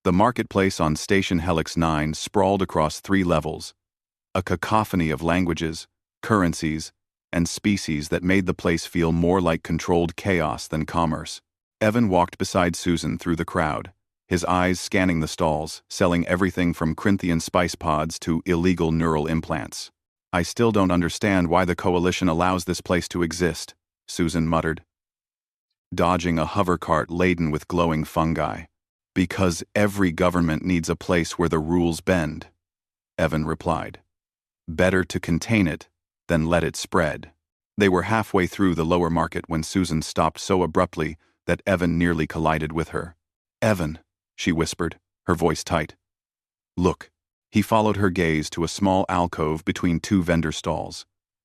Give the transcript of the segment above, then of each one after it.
The marketplace on Station Helix 9 sprawled across 3 levels, a cacophony of languages, currencies, and species that made the place feel more like controlled chaos than commerce. Evan walked beside Susan through the crowd, his eyes scanning the stalls, selling everything from Corinthian spice pods to illegal neural implants. "I still don't understand why the Coalition allows this place to exist," Susan muttered, dodging a hover cart laden with glowing fungi. "Because every government needs a place where the rules bend," Evan replied. "Better to contain it than let it spread." They were halfway through the lower market when Susan stopped so abruptly that Evan nearly collided with her. "Evan," she whispered, her voice tight. "Look." He followed her gaze to a small alcove between 2 vendor stalls.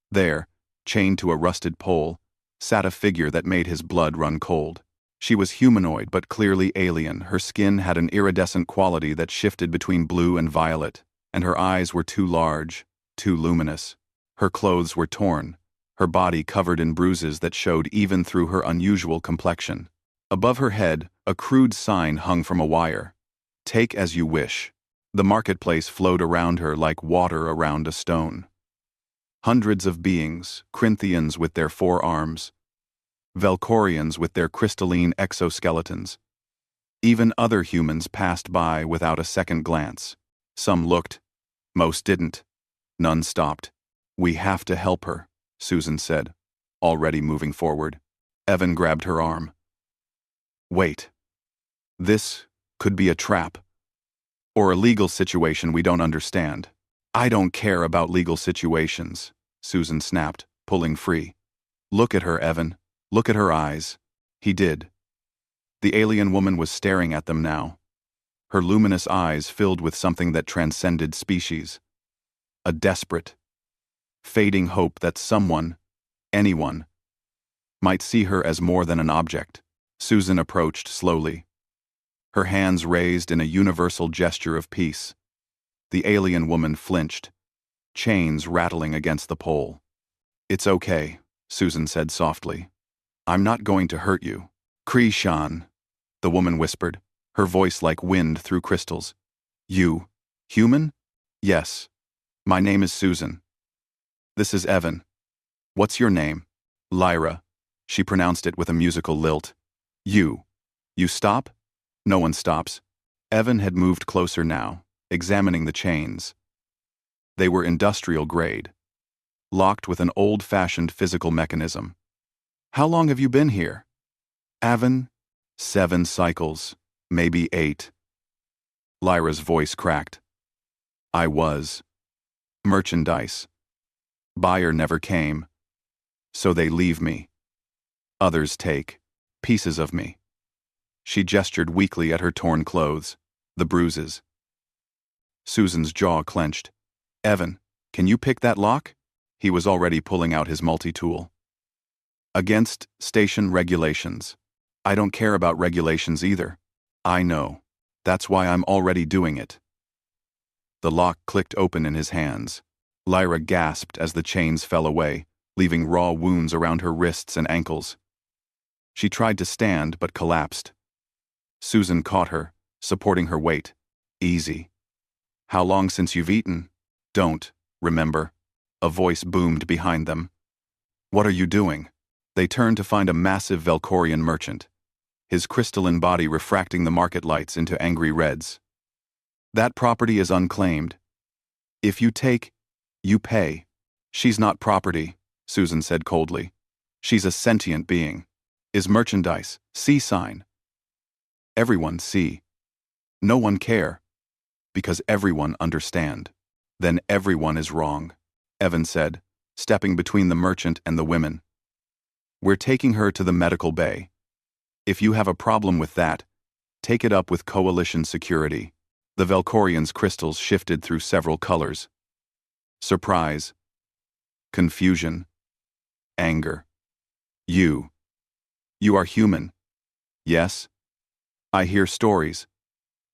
There, chained to a rusted pole, sat a figure that made his blood run cold. She was humanoid but clearly alien. Her skin had an iridescent quality that shifted between blue and violet, and her eyes were too large, too luminous. Her clothes were torn, her body covered in bruises that showed even through her unusual complexion. Above her head, a crude sign hung from a wire. "Take as you wish." The marketplace flowed around her like water around a stone. Hundreds of beings, Corinthians with their 4 arms, Velcorians with their crystalline exoskeletons. Even other humans passed by without a second glance. Some looked, most didn't. None stopped. "We have to help her," Susan said, already moving forward. Evan grabbed her arm. "Wait. This could be a trap. Or a legal situation we don't understand." "I don't care about legal situations," Susan snapped, pulling free. "Look at her, Evan. Look at her eyes." He did. The alien woman was staring at them now, her luminous eyes filled with something that transcended species. A desperate, fading hope that someone, anyone, might see her as more than an object. Susan approached slowly, her hands raised in a universal gesture of peace. The alien woman flinched, chains rattling against the pole. "It's okay," Susan said softly. "I'm not going to hurt you." "Krishan," the woman whispered, her voice like wind through crystals. "You, human?" "Yes. My name is Susan. This is Evan. What's your name?" "Lyra." She pronounced it with a musical lilt. You stop?" "No one stops." Evan had moved closer now, examining the chains. They were industrial grade, locked with an old-fashioned physical mechanism. "How long have you been here?" "Evan, 7 cycles, maybe 8. Lyra's voice cracked. "I was. Merchandise. Buyer never came. So they leave me. Others take pieces of me." She gestured weakly at her torn clothes, the bruises. Susan's jaw clenched. "Evan, can you pick that lock?" He was already pulling out his multi-tool. "Against station regulations." "I don't care about regulations either." "I know. That's why I'm already doing it." The lock clicked open in his hands. Lyra gasped as the chains fell away, leaving raw wounds around her wrists and ankles. She tried to stand but collapsed. Susan caught her, supporting her weight. "Easy. How long since you've eaten?" "Don't, remember." A voice boomed behind them. "What are you doing?" They turned to find a massive Velcorian merchant, his crystalline body refracting the market lights into angry reds. "That property is unclaimed. If you take, you pay." "She's not property," Susan said coldly. "She's a sentient being. Is merchandise, C sign. Everyone see. No one care. Because everyone understand. Then everyone is wrong," Evan said, stepping between the merchant and the women. "We're taking her to the medical bay. If you have a problem with that, take it up with Coalition security." The Velcorian's crystals shifted through several colors. Surprise. Confusion. Anger. You are human. Yes? I hear stories.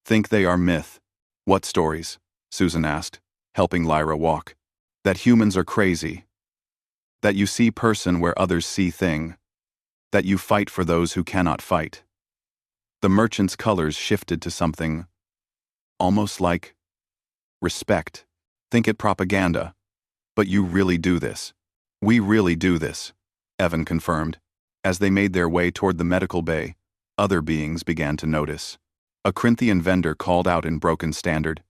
Think they are myth." "What stories?" Susan asked, helping Lyra walk. "That humans are crazy. That you see person where others see thing. That you fight for those who cannot fight." The merchant's colors shifted to something almost like respect. Think it propaganda. But you really do this. We really do this, Evan confirmed. As they made their way toward the medical bay, other beings began to notice. A Corinthian vendor called out in broken standard.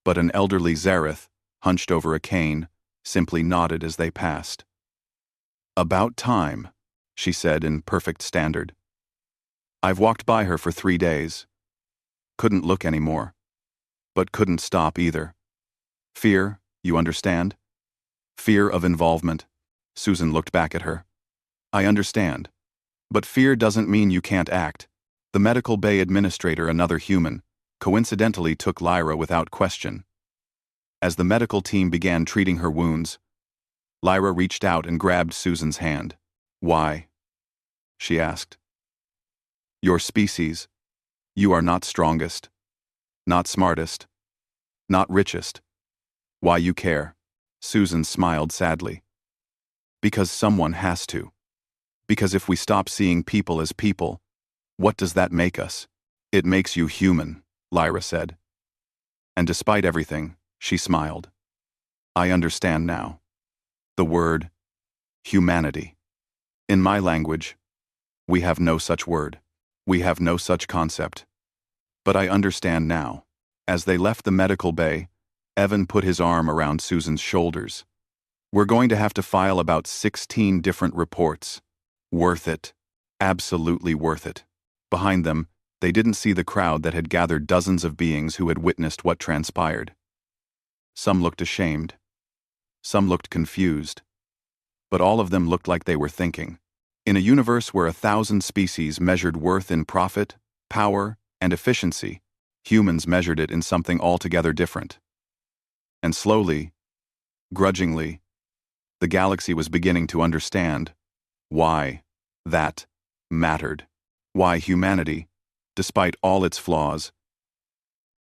But an elderly Zareth, hunched over a cane, simply nodded as they passed. About time, she said in perfect standard. I've walked by her for 3 days. Couldn't look anymore. But couldn't stop either. Fear, you understand? Fear of involvement. Susan looked back at her. I understand. But fear doesn't mean you can't act. The medical bay administrator, another human, coincidentally took Lyra without question. As the medical team began treating her wounds, Lyra reached out and grabbed Susan's hand. Why? She asked. Your species. You are not strongest. Not smartest. Not richest. Why you care? Susan smiled sadly. Because someone has to. Because if we stop seeing people as people, what does that make us? It makes you human, Lyra said. And despite everything, she smiled. I understand now. The word, humanity. In my language, we have no such word. We have no such concept. But I understand now. As they left the medical bay, Evan put his arm around Susan's shoulders. We're going to have to file about 16 different reports. Worth it. Absolutely worth it. Behind them, they didn't see the crowd that had gathered dozens of beings who had witnessed what transpired. Some looked ashamed. Some looked confused. But all of them looked like they were thinking. In a universe where 1,000 species measured worth in profit, power, and efficiency, humans measured it in something altogether different. And slowly, grudgingly, the galaxy was beginning to understand why that mattered. Why humanity, despite all its flaws,